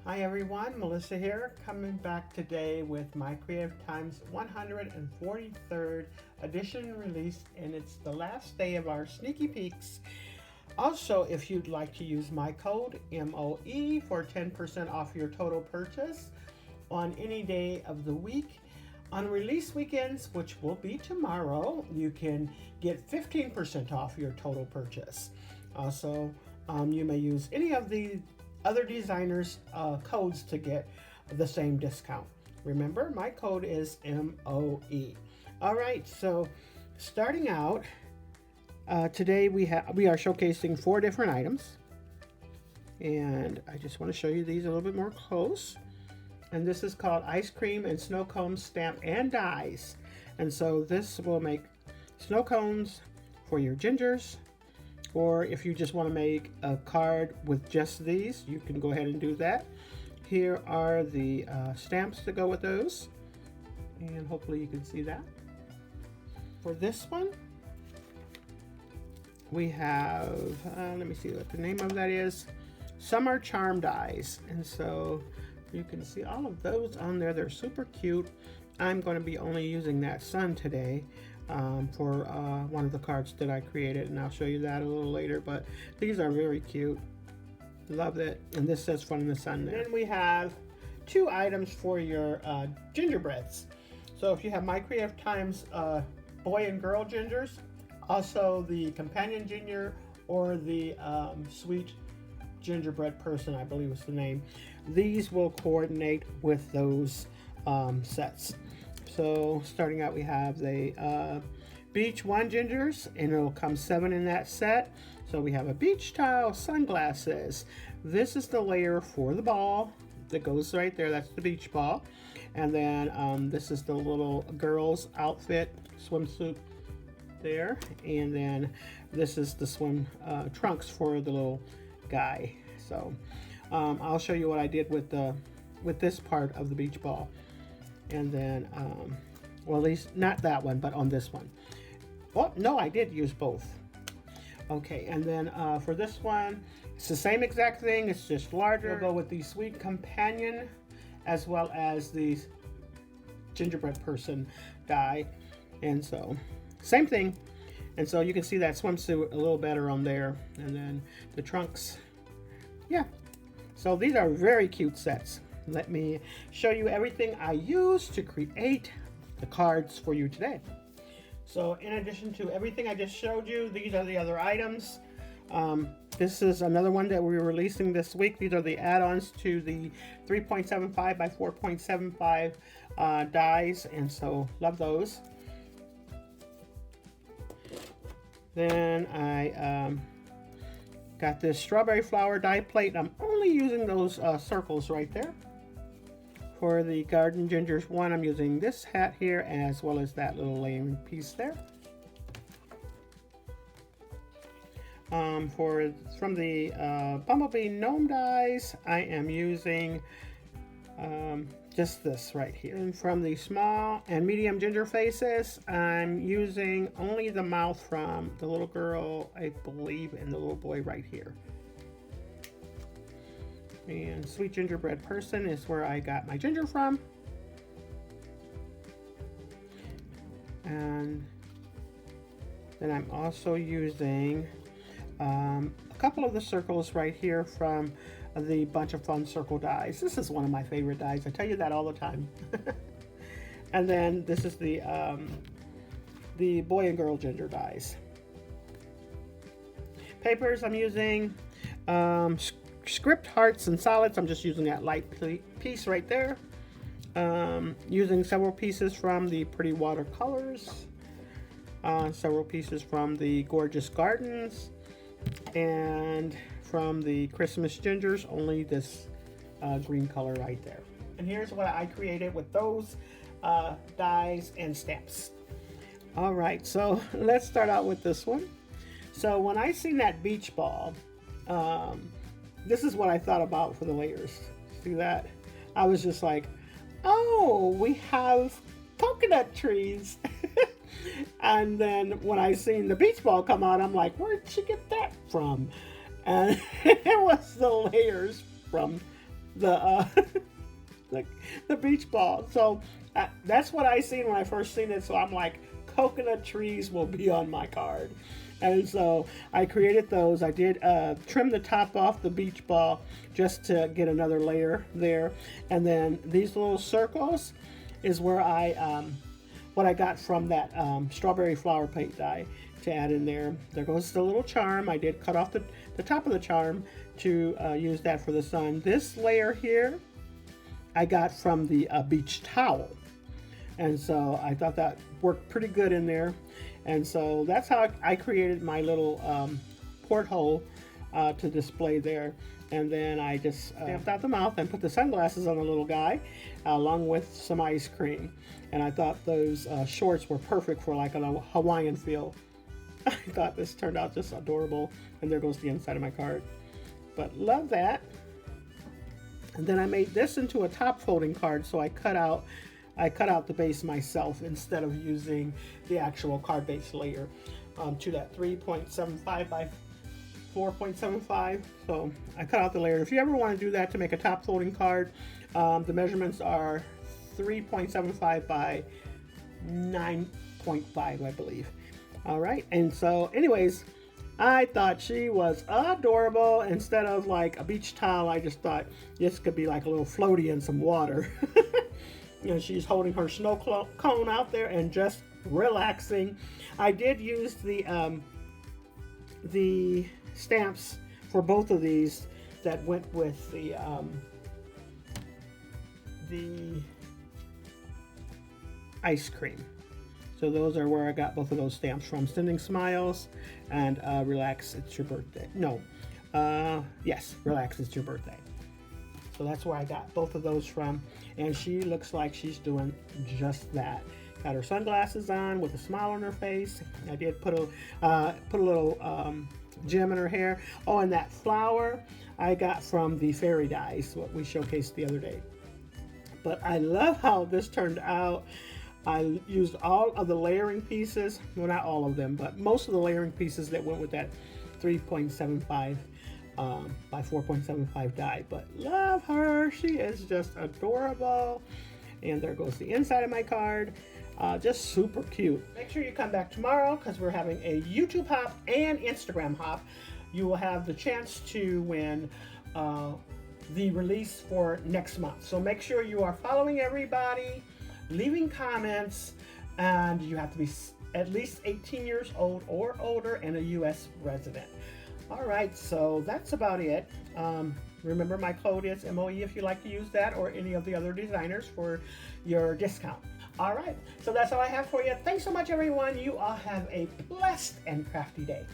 Hi everyone, Melissa here, coming back today with my Creative Times 143rd edition release, and it's the last day of our sneaky peeks. Also, if you'd like to use my code MOE for 10% off your total purchase on any day of the week, on release weekends, which will be tomorrow, you can get 15% off your total purchase. Also, you may use any of the other designers' codes to get the same discount. Remember, my code is MOE. All right, so starting out, today we are showcasing 4 different items, and I just want to show you these a little bit more close. And this is called Ice Cream and Snow Cone Stamp and Dies. And so this will make snow cones for your gingers, or if you just want to make a card with just these, you can go ahead and do that. Here are the stamps to go with those, and hopefully you can see that. For this one, we have, let me see what the name of that is, Summer Charm Dies. And so you can see all of those on there. They're super cute. I'm going to be only using that sun today for one of the cards that I created, and I'll show you that a little later, but these are very cute. Love it. And this says Fun in the Sun there. Then we have 2 items for your gingerbreads. So if you have My Creative Times boy and girl gingers, also the companion ginger, or the sweet gingerbread person, I believe is the name, these will coordinate with those sets. So starting out, we have the Beach 1 gingers, and it'll come 7 in that set. So we have a beach towel, sunglasses. This is the layer for the ball that goes right there. That's the beach ball. And then this is the little girl's outfit, swimsuit there. And then this is the swim trunks for the little guy. So I'll show you what I did with this part of the beach ball. And then, well, at least not that one, but on this one. Oh, no, I did use both. Okay, and then for this one, it's the same exact thing, it's just larger. We'll go with the Sweet Companion as well as the Gingerbread Person die. And so, same thing. And so you can see that swimsuit a little better on there. And then the trunks, yeah. So these are very cute sets. Let me show you everything I used to create the cards for you today. So in addition to everything I just showed you, these are the other items. This is another one that we're releasing this week. These are the add-ons to the 3.75 by 4.75 dies, and so love those. Then I got this strawberry flower die plate. I'm only using those circles right there. For the Garden Gingers one, I'm using this hat here as well as that little layering piece there. From the Bumblebee Gnome dies, I am using just this right here. And from the small and medium ginger faces, I'm using only the mouth from the little girl, I believe, and the little boy right here. And Sweet Gingerbread Person is where I got my ginger from. And then I'm also using a couple of the circles right here from the Bunch of Fun Circle dies. This is one of my favorite dies. I tell you that all the time. And then this is the boy and girl ginger dies. Papers I'm using script hearts and solids. I'm just using that light piece right there. Using several pieces from the Pretty Watercolors, several pieces from the Gorgeous Gardens, and from the Christmas Gingers, only this green color right there. And here's what I created with those dies and stamps. All right, so let's start out with this one. So when I seen that beach ball, this is what I thought about for the layers. See that? I was just like, oh, we have coconut trees. And then when I seen the beach ball come out, I'm like, where'd she get that from? And it was the layers from the the beach ball. So that's what I seen when I first seen it. So I'm like, coconut trees will be on my card. And so I created those. I did trim the top off the beach ball just to get another layer there. And then these little circles is where what I got from that strawberry flower paint die to add in there. There goes the little charm. I did cut off the top of the charm to use that for the sun. This layer here I got from the beach towel. And so I thought that worked pretty good in there. And so that's how I created my little porthole to display there. And then I just stamped out the mouth and put the sunglasses on the little guy along with some ice cream. And I thought those shorts were perfect for like a Hawaiian feel. I thought this turned out just adorable. And there goes the inside of my card. But love that. And then I made this into a top folding card, so I cut out the base myself instead of using the actual card base layer to that 3.75 by 4.75. So I cut out the layer. If you ever want to do that to make a top folding card, the measurements are 3.75 by 9.5, I believe. All right, and so anyways, I thought she was adorable. Instead of like a beach towel, I just thought this could be like a little floaty in some water. You know, she's holding her snow cone out there and just relaxing. I did use the stamps for both of these that went with the ice cream. So those are where I got both of those stamps from. Sending Smiles and Relax, It's Your Birthday. No, yes, Relax, It's Your Birthday. So that's where I got both of those from. And she looks like she's doing just that. Got her sunglasses on with a smile on her face. I did put a little gem in her hair. Oh, and that flower I got from the fairy dies, what we showcased the other day. But I love how this turned out. I used all of the layering pieces, well, not all of them, but most of the layering pieces that went with that 3.75 by 4.75 die. But love her, she is just adorable. And there goes the inside of my card. Just super cute. Make sure you come back tomorrow because we're having a YouTube hop and Instagram hop. You will have the chance to win the release for next month. So make sure you are following everybody, leaving comments, and you have to be at least 18 years old or older and a U.S. resident. All right, so that's about it. Remember, my code is MOE if you like to use that, or any of the other designers for your discount. All right, so that's all I have for you. Thanks so much, everyone. You all have a blessed and crafty day.